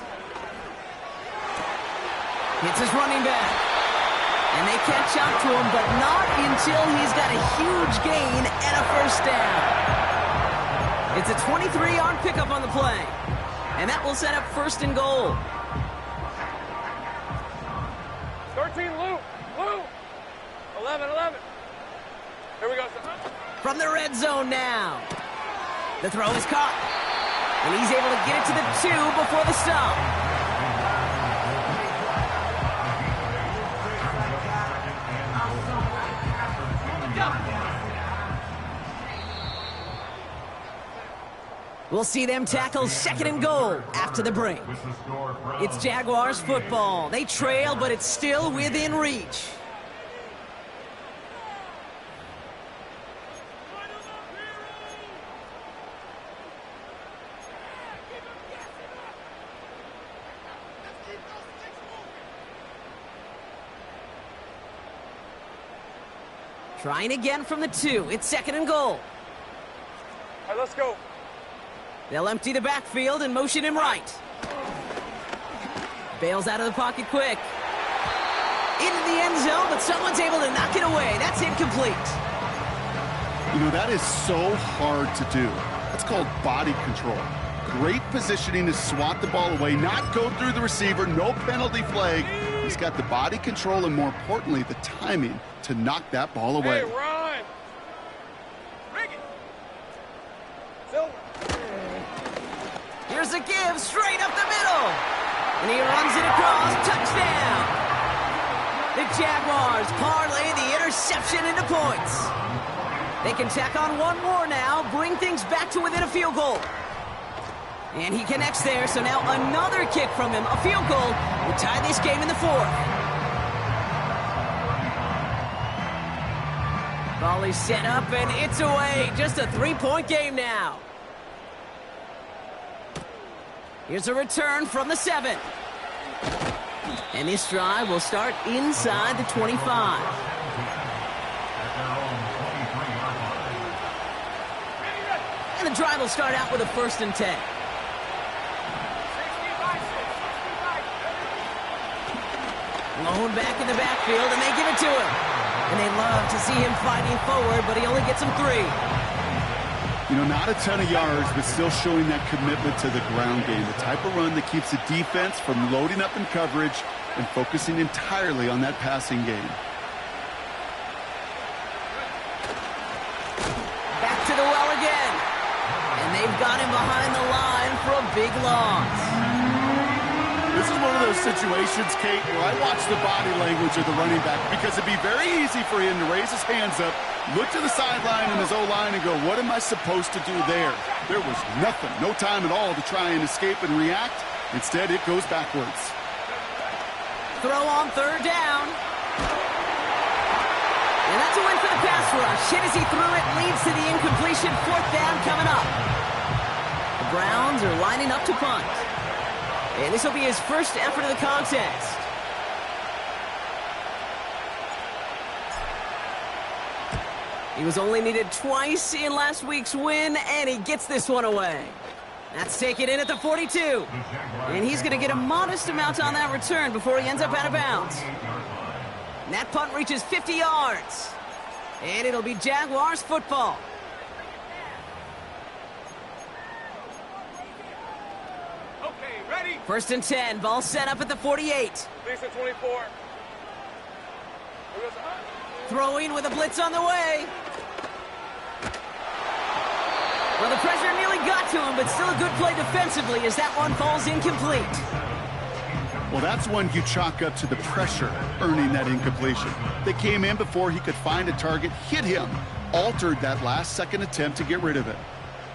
Hits his running back. And they catch up to him, but not until he's got a huge gain and a first down. It's a 23-yard pickup on the play. And that will set up 1st and goal. 13, Lou. 11. Here we go, son. From the red zone now. The throw is caught. And he's able to get it to the 2 before the stop. We'll see them tackle 2nd and goal after the break. It's Jaguars football. They trail, but it's still within reach. Trying again from the 2. It's 2nd and goal. All right, let's go. They'll empty the backfield and motion him right. Bails out of the pocket quick. Into the end zone, but someone's able to knock it away. That's incomplete. You know, that is so hard to do. That's called body control. Great positioning to swat the ball away, not go through the receiver, no penalty flag. He's got the body control and, more importantly, the timing to knock that ball away. Hey, Ryan. Rick it. Silver. Here's a give straight up the middle. And he runs it across. Touchdown. The Jaguars parlay the interception into points. They can tack on one more now, bring things back to within a field goal. And he connects there, so now another kick from him, a field goal, will tie this game in the 4th. Ball is set up, and it's away. Just a 3-point game now. Here's a return from the 7. And this drive will start inside the 25. And the drive will start out with a 1st and 10. Lone back in the backfield, and they give it to him. And they love to see him fighting forward, but he only gets him 3. You know, not a ton of yards, but still showing that commitment to the ground game. The type of run that keeps the defense from loading up in coverage and focusing entirely on that passing game. Back to the well again. And they've got him behind the line for a big loss. This is one of those situations, Kate, where I watch the body language of the running back, because it'd be very easy for him to raise his hands up, look to the sideline and his O-line and go, what am I supposed to do there? There was nothing, no time at all to try and escape and react. Instead, it goes backwards. Throw on 3rd down. And that's a win for the pass rush. Hit as he threw it, leads to the incompletion. 4th down coming up. The Browns are lining up to punt. And this will be his first effort of the contest. He was only needed twice in last week's win, and he gets this one away. That's taken in at the 42. And he's going to get a modest amount on that return before he ends up out of bounds. And that punt reaches 50 yards. And it'll be Jaguars football. Okay, ready. 1st and 10, ball set up at the 48. Lisa 24. Throwing with a blitz on the way. Well, the pressure nearly got to him, but still a good play defensively as that one falls incomplete. Well, that's one you chalk up to the pressure earning that incompletion. They came in before he could find a target, hit him, altered that last-second attempt to get rid of it.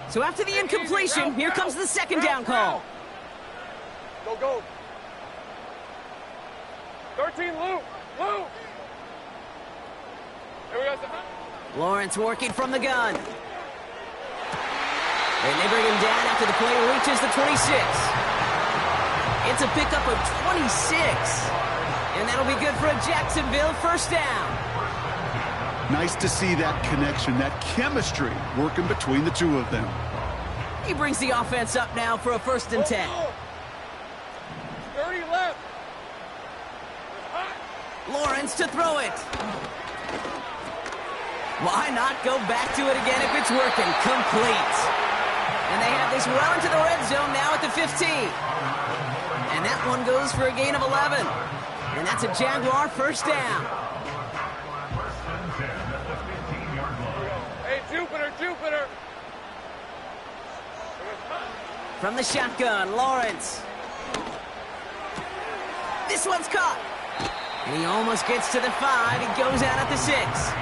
So after the incompletion, here comes the second down call. Go, go. 13, Luke. Luke. Here we go. Lawrence working from the gun. And they bring him down after the play reaches the 26. It's a pickup of 26. And that'll be good for a Jacksonville first down. Nice to see that connection, that chemistry working between the two of them. He brings the offense up now for a 1st and 10. 30 left. Lawrence to throw it. Why not go back to it again if it's working? Complete. And they have this well into the red zone now at the 15. And that one goes for a gain of 11. And that's a Jaguar first down. Hey, Jupiter. From the shotgun, Lawrence. This one's caught. And he almost gets to the 5. He goes out at the 6.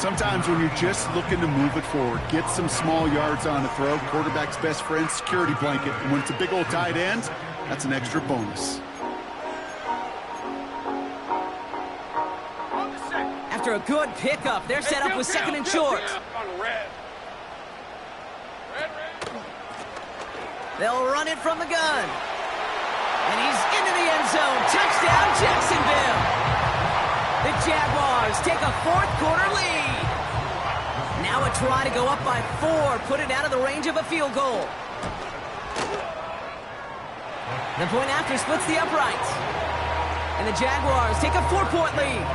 Sometimes when you're just looking to move it forward, get some small yards on a throw, quarterback's best friend, security blanket. And when it's a big old tight end, that's an extra bonus. After a good pickup, they're set up with 2nd and short. They'll run it from the gun. And he's into the end zone. Touchdown, Jacksonville. The Jaguars take a 4th-quarter lead. Now a try to go up by 4, put it out of the range of a field goal. The point after splits the uprights. And the Jaguars take a 4-point lead.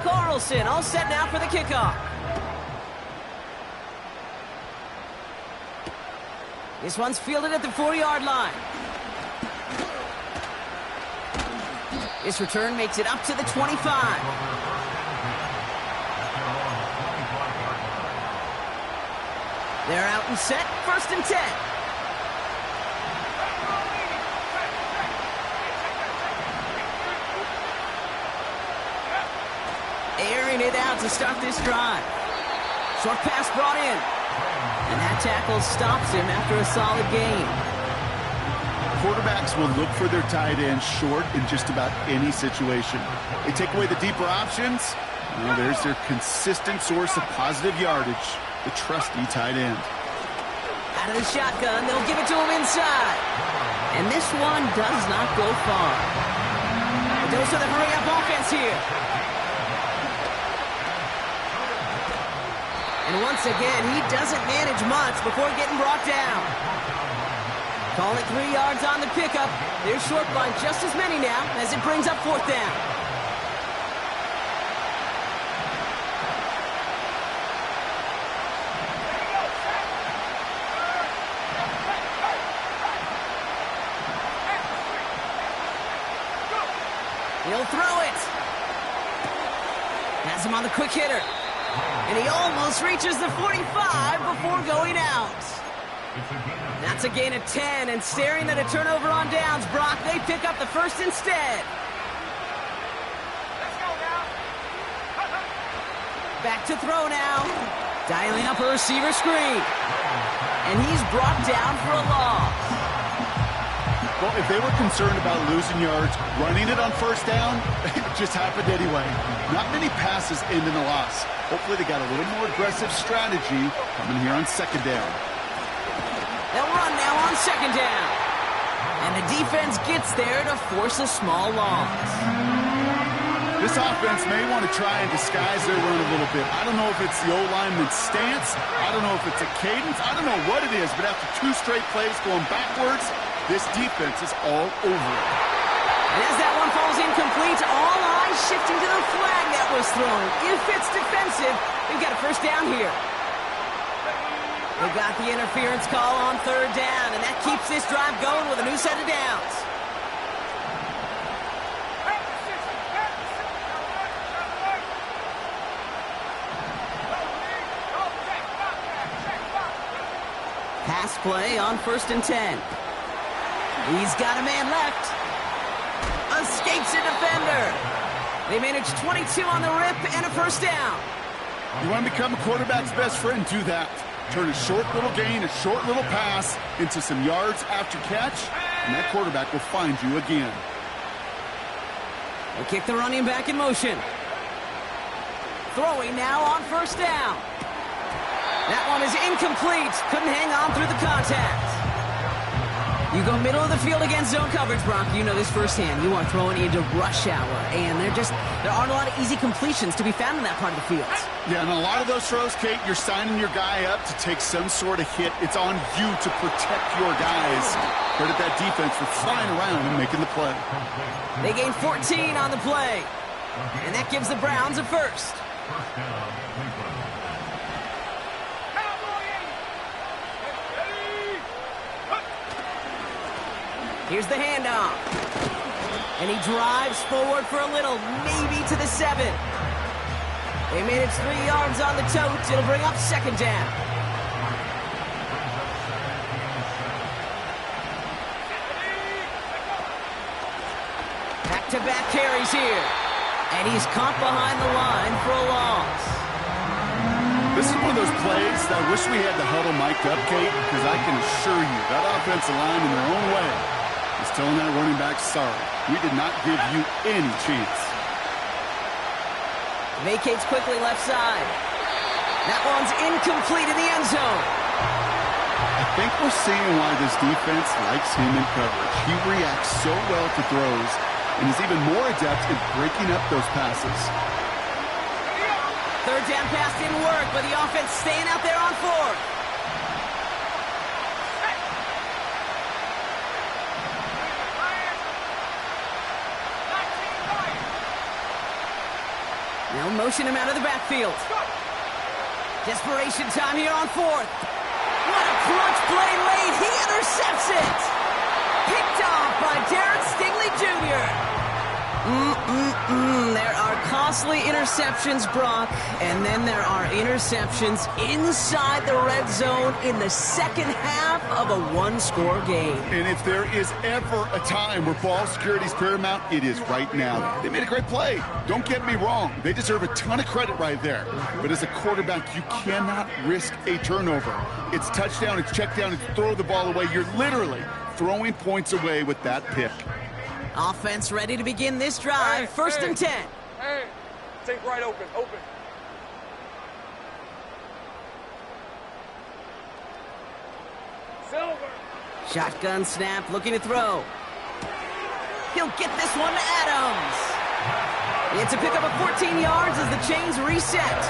Carlson all set now for the kickoff. This one's fielded at the 4-yard line. This return makes it up to the 25. They're out and set, 1st and 10. Airing it out to start this drive. Short pass brought in. And that tackle stops him after a solid gain. Quarterbacks will look for their tight end short in just about any situation. They take away the deeper options. Well, there's their consistent source of positive yardage, the trusty tight end. Out of the shotgun, they'll give it to him inside. And this one does not go far. A dose of the hurry-up offense here. And once again, he doesn't manage much before getting brought down. Call it 3 yards on the pickup. They're short by just as many now as it brings up 4th down. He'll throw it. Has him on the quick hitter. And he almost reaches the 45 before going out. That's a gain of 10, and staring at a turnover on downs, Brock, they pick up the 1st instead. Back to throw now. Dialing up a receiver screen. And he's brought down for a loss. Well, if they were concerned about losing yards, running it on 1st down, it just happened anyway. Not many passes end in a loss. Hopefully they got a little more aggressive strategy coming here on 2nd down. They'll run now on 2nd down. And the defense gets there to force a small loss. This offense may want to try and disguise their run a little bit. I don't know if it's the O-lineman's stance. I don't know if it's a cadence. I don't know what it is, but after 2 straight plays going backwards, this defense is all over it. And as that one falls incomplete, all eyes shifting to the flag that was thrown. If it's defensive, we've got a 1st down here. They got the interference call on 3rd down, and that keeps this drive going with a new set of downs. Pass play on 1st and 10. He's got a man left. Escapes a defender. They manage 22 on the rip and a first down. You want to become a quarterback's best friend, do that. Turn a short little gain, a short little pass into some yards after catch, and that quarterback will find you again. They kick the running back in motion. Throwing now on 1st down. That one is incomplete. Couldn't hang on through the contact. You go middle of the field against zone coverage, Brock. You know this firsthand. You are throwing into rush hour, and there aren't a lot of easy completions to be found in that part of the field. Yeah, and a lot of those throws, Kate, you're signing your guy up to take some sort of hit. It's on you to protect your guys. Credit that defense for flying around and making the play. They gain 14 on the play, and that gives the Browns a first. Here's the handoff. And he drives forward for a little, maybe to the 7. They manage 3 yards on the tote. It'll bring up 2nd down. Back-to-back carries here. And he's caught behind the line for a loss. This is one of those plays that I wish we had the huddle mic'd up, Kate, because I can assure you that offensive line in their own way is telling that running back, sorry, we did not give you any chance. Vacates quickly left side. That one's incomplete in the end zone. I think we're seeing why this defense likes him in coverage. He reacts so well to throws and is even more adept in breaking up those passes. 3rd down pass didn't work, but the offense staying out there on 4th. Now motion him out of the backfield. Desperation time here on 4th. What a clutch play late. He intercepts it. Picked off by Darren Stingley Jr. There are costly interceptions, Brock, and then there are interceptions inside the red zone in the second half of a one-score game. And if there is ever a time where ball security is paramount, it is right now. They made a great play. Don't get me wrong. They deserve a ton of credit right there. But as a quarterback, you cannot risk a turnover. It's touchdown, it's check down, it's throw the ball away. You're literally throwing points away with that pick. Offense ready to begin this drive. 1st and 10. Hey, take right open. Silver. Shotgun snap, looking to throw. He'll get this one to Adams. It's a pickup of 14 yards as the chains reset.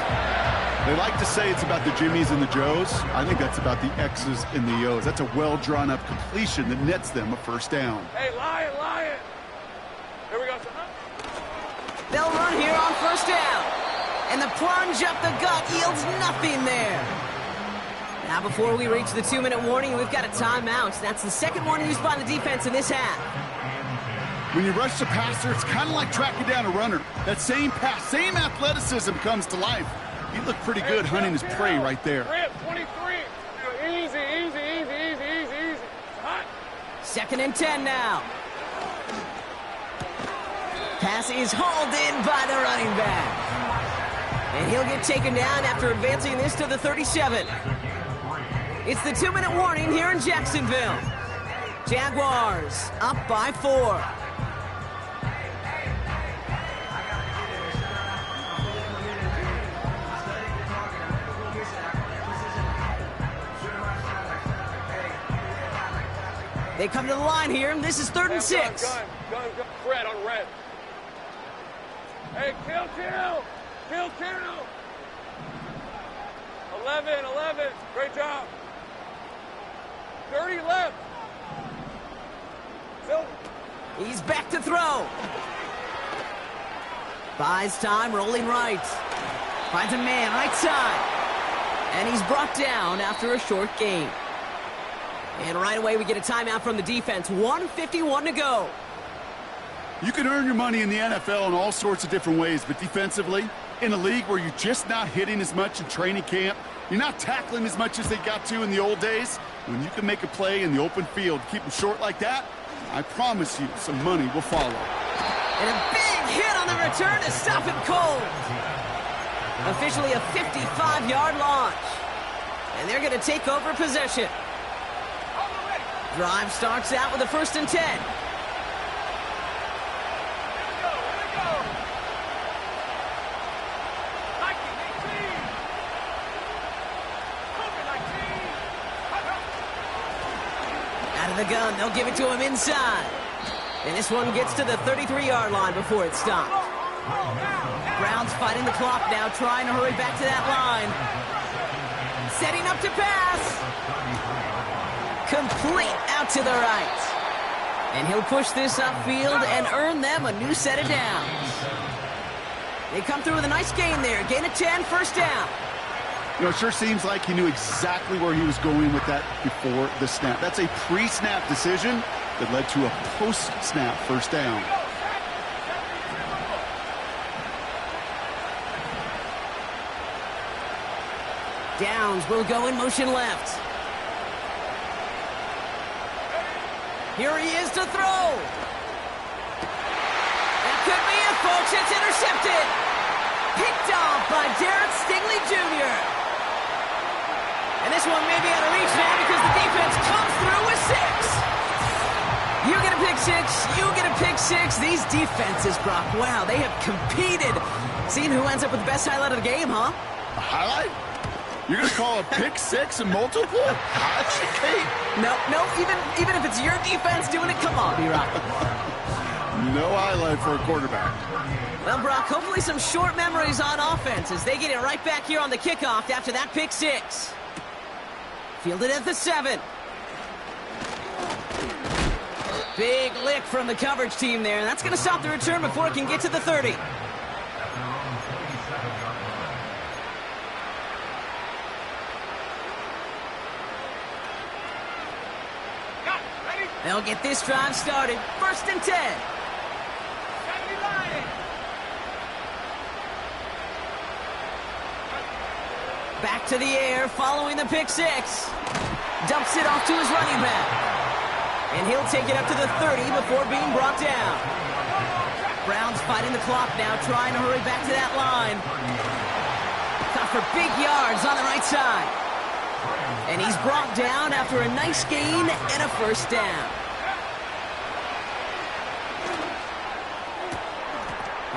They like to say it's about the Jimmies and the Joes. I think that's about the X's and the O's. That's a well-drawn-up completion that nets them a first down. Hey, Lion. Here we go, son. They'll run here on 1st down. And the plunge up the gut yields nothing there. Now, before we reach the 2-minute warning, we've got a timeout. That's the second one used by the defense in this half. When you rush the passer, it's kind of like tracking down a runner. That same pass, same athleticism comes to life. He looked pretty good hunting his prey right there. 23. Easy. Hot. 2nd and 10 now. Pass is hauled in by the running back. And he'll get taken down after advancing this to the 37. It's the 2-minute warning here in Jacksonville. Jaguars up by 4. They come to the line here, and this is 3rd and 6. Gun. Red on red. Hey, kill. 11. Great job. 30 left. Silver. He's back to throw. Buys time, rolling right. Finds a man right side. And he's brought down after a short gain. And right away we get a timeout from the defense. 1:51 to go. You can earn your money in the NFL in all sorts of different ways, but defensively, In a league where you're just not hitting as much in training camp, you're not tackling as much as they got to in the old days, when you can make a play in the open field, keep them short like that, I promise you some money will follow. And a big hit on the return to stop him cold. Officially a 55-yard launch. And they're going to take over possession. Drive starts out with a 1st and 10. Out of the gun, they'll give it to him inside. And this one gets to the 33-yard line before it stops. Browns fighting the clock now, trying to hurry back to that line. Setting up to pass. Complete out to the right. And he'll push this upfield and earn them a new set of downs. They come through with a nice gain there. Gain of 10, 1st down. You know, it sure seems like he knew exactly where he was going with that before the snap. That's a pre-snap decision that led to a post-snap 1st down. Downs will go in motion left. Here he is to throw. That could be it, folks. It's intercepted. Picked off by Derek Stingley Jr. And this one may be out of reach now because the defense comes through with 6. You get a pick 6. You get a pick 6. These defenses, Brock, wow, they have competed. Seeing who ends up with the best highlight of the game, huh? A highlight? You're going to call a pick 6 and multiple? No, even if it's your defense doing it, come on, B-Rock. No highlight for a quarterback. Well, Brock, hopefully some short memories on offense as they get it right back here on the kickoff after that pick 6. Fielded at the 7. Big lick from the coverage team there. That's going to stop the return before it can get to the 30. They'll get this drive started. 1st and 10. Back to the air, following the pick 6. Dumps it off to his running back. And he'll take it up to the 30 before being brought down. Browns fighting the clock now, trying to hurry back to that line. Caught for big yards on the right side. And he's brought down after a nice gain and a 1st down.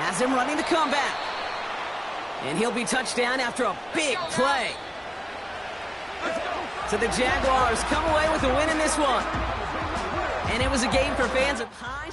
Has him running the comeback. And he'll be touchdown after a big play. So the Jaguars come away with a win in this one. And it was a game for fans of high